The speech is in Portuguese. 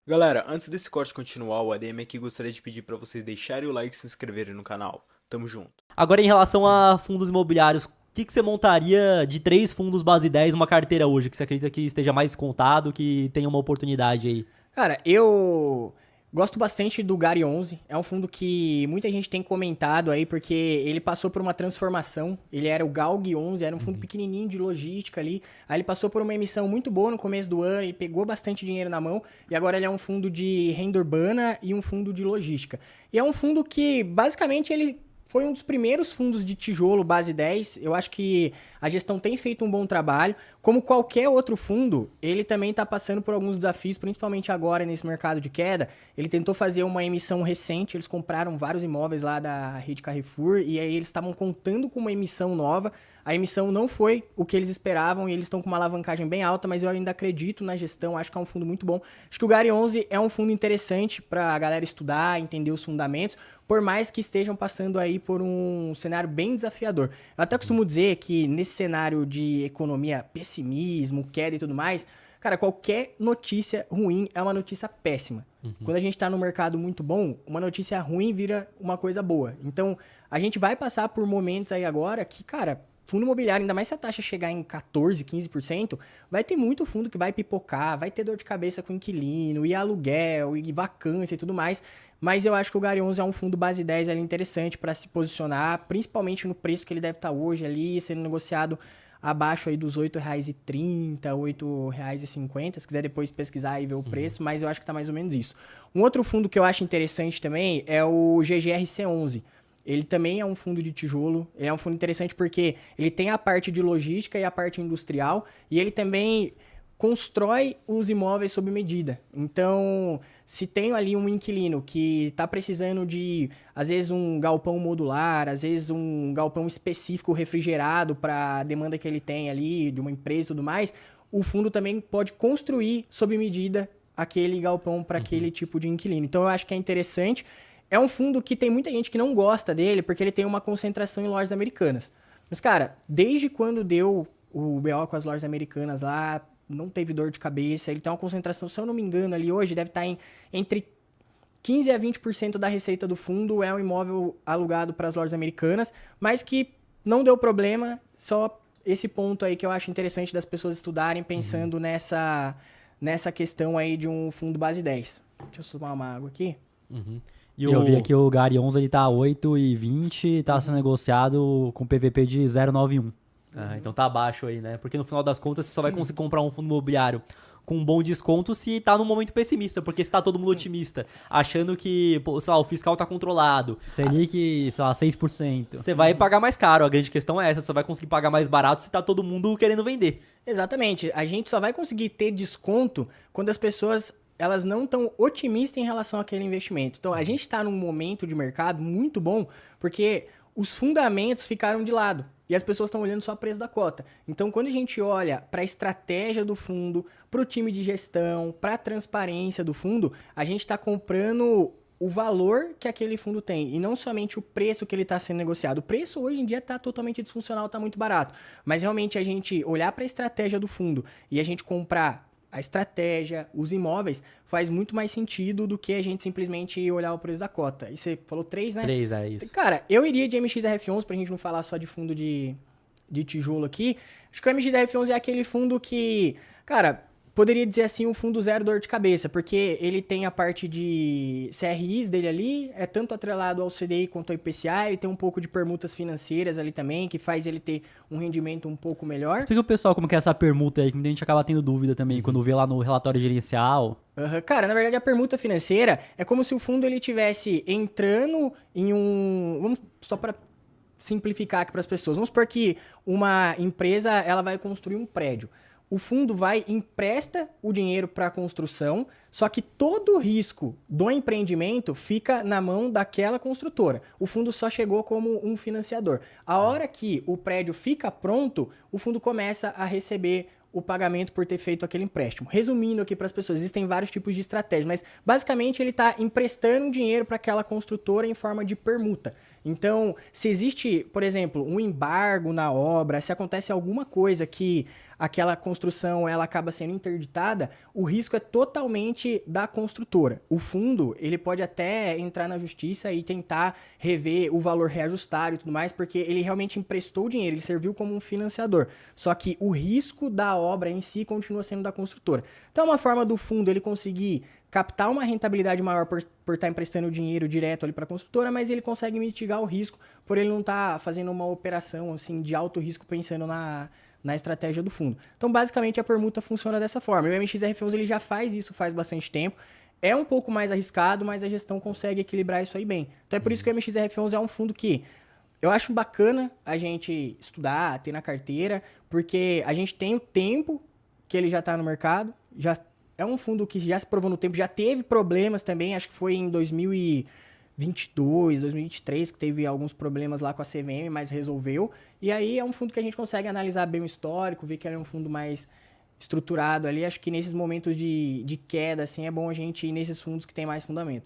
Galera, antes desse corte continuar, o ADM aqui gostaria de pedir pra vocês deixarem o like e se inscreverem no canal. Tamo junto. Agora, em relação a fundos imobiliários, o que você montaria de 3 fundos base 10 uma carteira hoje, que você acredita que esteja mais contado, que tenha uma oportunidade aí? Cara, eu gosto bastante do Gary 11. É um fundo que muita gente tem comentado aí, porque ele passou por uma transformação. Ele era o Galg 11, era um fundo pequenininho de logística ali. Aí ele passou por uma emissão muito boa no começo do ano e pegou bastante dinheiro na mão. E agora ele é um fundo de renda urbana e um fundo de logística. E é um fundo que, basicamente, ele foi um dos primeiros fundos de tijolo base 10. Eu acho que a gestão tem feito um bom trabalho. Como qualquer outro fundo, ele também está passando por alguns desafios, principalmente agora nesse mercado de queda. Ele tentou fazer uma emissão recente, eles compraram vários imóveis lá da rede Carrefour e aí eles estavam contando com uma emissão nova. A emissão não foi o que eles esperavam e eles estão com uma alavancagem bem alta, mas eu ainda acredito na gestão, acho que é um fundo muito bom. Acho que o Gary 11 é um fundo interessante para a galera estudar, entender os fundamentos, por mais que estejam passando aí por um cenário bem desafiador. Eu até costumo dizer que nesse cenário de economia, pessimismo, queda e tudo mais, cara, qualquer notícia ruim é uma notícia péssima. Quando a gente está no mercado muito bom, uma notícia ruim vira uma coisa boa. Então, a gente vai passar por momentos aí agora que, cara, fundo imobiliário, ainda mais se a taxa chegar em 14, 15%, vai ter muito fundo que vai pipocar, vai ter dor de cabeça com inquilino, e aluguel, e vacância e tudo mais. Mas eu acho que o Gary 11 é um fundo base 10 ali interessante para se posicionar, principalmente no preço que ele deve estar hoje ali, sendo negociado abaixo aí dos R$ 8,30, R$ 8,50, se quiser depois pesquisar e ver o preço, mas eu acho que tá mais ou menos isso. Um outro fundo que eu acho interessante também é o GGRC11. Ele também é um fundo de tijolo, ele é um fundo interessante porque ele tem a parte de logística e a parte industrial, e ele também constrói os imóveis sob medida. Então, se tem ali um inquilino que está precisando de, às vezes, um galpão modular, às vezes um galpão específico refrigerado para a demanda que ele tem ali, de uma empresa e tudo mais, o fundo também pode construir sob medida aquele galpão para aquele tipo de inquilino. Então, eu acho que é interessante. É um fundo que tem muita gente que não gosta dele porque ele tem uma concentração em lojas americanas. Mas, cara, desde quando deu o BO com as lojas americanas lá, não teve dor de cabeça. Ele tem uma concentração, se eu não me engano, ali hoje deve estar entre 15% a 20% da receita do fundo é um imóvel alugado para as lojas americanas, mas que não deu problema, só esse ponto aí que eu acho interessante das pessoas estudarem pensando nessa questão aí de um fundo base 10. Deixa eu tomar uma água aqui. E eu vi aqui o Gary 11, ele tá 8,20, tá sendo negociado com PVP de 0,91. Então tá abaixo aí, né? Porque no final das contas você só vai conseguir comprar um fundo imobiliário com um bom desconto se tá num momento pessimista, porque se tá todo mundo otimista, achando que, pô, sei lá, o fiscal tá controlado, Selic, sei lá, 6%. você vai pagar mais caro. A grande questão é essa, você só vai conseguir pagar mais barato se tá todo mundo querendo vender. Exatamente. A gente só vai conseguir ter desconto quando as pessoas elas não estão otimistas em relação àquele investimento. Então, a gente está num momento de mercado muito bom, porque os fundamentos ficaram de lado. E as pessoas estão olhando só o preço da cota. Então, quando a gente olha para a estratégia do fundo, para o time de gestão, para a transparência do fundo, a gente está comprando o valor que aquele fundo tem e não somente o preço que ele está sendo negociado. O preço hoje em dia está totalmente disfuncional, está muito barato. Mas realmente a gente olhar para a estratégia do fundo e a gente comprar a estratégia, os imóveis, faz muito mais sentido do que a gente simplesmente olhar o preço da cota. E você falou 3, né? 3 é isso. Cara, eu iria de MXRF11 pra gente não falar só de fundo de tijolo aqui. Acho que o MXRF11 é aquele fundo que, cara, poderia dizer assim, um fundo zero dor de cabeça, porque ele tem a parte de CRIs dele ali, é tanto atrelado ao CDI quanto ao IPCA, ele tem um pouco de permutas financeiras ali também, que faz ele ter um rendimento um pouco melhor. Explica pro pessoal como que é essa permuta aí, que muita gente acaba tendo dúvida também, quando vê lá no relatório gerencial. Cara, na verdade a permuta financeira é como se o fundo ele tivesse entrando em um... Vamos só para simplificar aqui para as pessoas. Vamos supor que uma empresa ela vai construir um prédio. O fundo vai empresta o dinheiro para a construção, só que todo o risco do empreendimento fica na mão daquela construtora. O fundo só chegou como um financiador. A hora que o prédio fica pronto, o fundo começa a receber o pagamento por ter feito aquele empréstimo. Resumindo aqui para as pessoas, existem vários tipos de estratégias, mas basicamente ele está emprestando dinheiro para aquela construtora em forma de permuta. Então, se existe, por exemplo, um embargo na obra, se acontece alguma coisa que aquela construção ela acaba sendo interditada, o risco é totalmente da construtora. O fundo, ele pode até entrar na justiça e tentar rever o valor reajustado e tudo mais, porque ele realmente emprestou o dinheiro, ele serviu como um financiador. Só que o risco da obra em si continua sendo da construtora. Então, é uma forma do fundo ele conseguir captar uma rentabilidade maior por estar emprestando dinheiro direto ali para a construtora, mas ele consegue mitigar o risco por ele não estar fazendo uma operação assim de alto risco pensando na estratégia do fundo. Então, basicamente, a permuta funciona dessa forma. E o MXRF11 ele já faz isso faz bastante tempo. É um pouco mais arriscado, mas a gestão consegue equilibrar isso aí bem. Então, é por isso que o MXRF11 é um fundo que eu acho bacana a gente estudar, ter na carteira, porque a gente tem o tempo que ele já está no mercado, já é um fundo que já se provou no tempo, já teve problemas também, acho que foi em 2022, 2023, que teve alguns problemas lá com a CVM, mas resolveu. E aí é um fundo que a gente consegue analisar bem o histórico, ver que ele é um fundo mais estruturado ali. Acho que nesses momentos de queda, assim, é bom a gente ir nesses fundos que tem mais fundamento.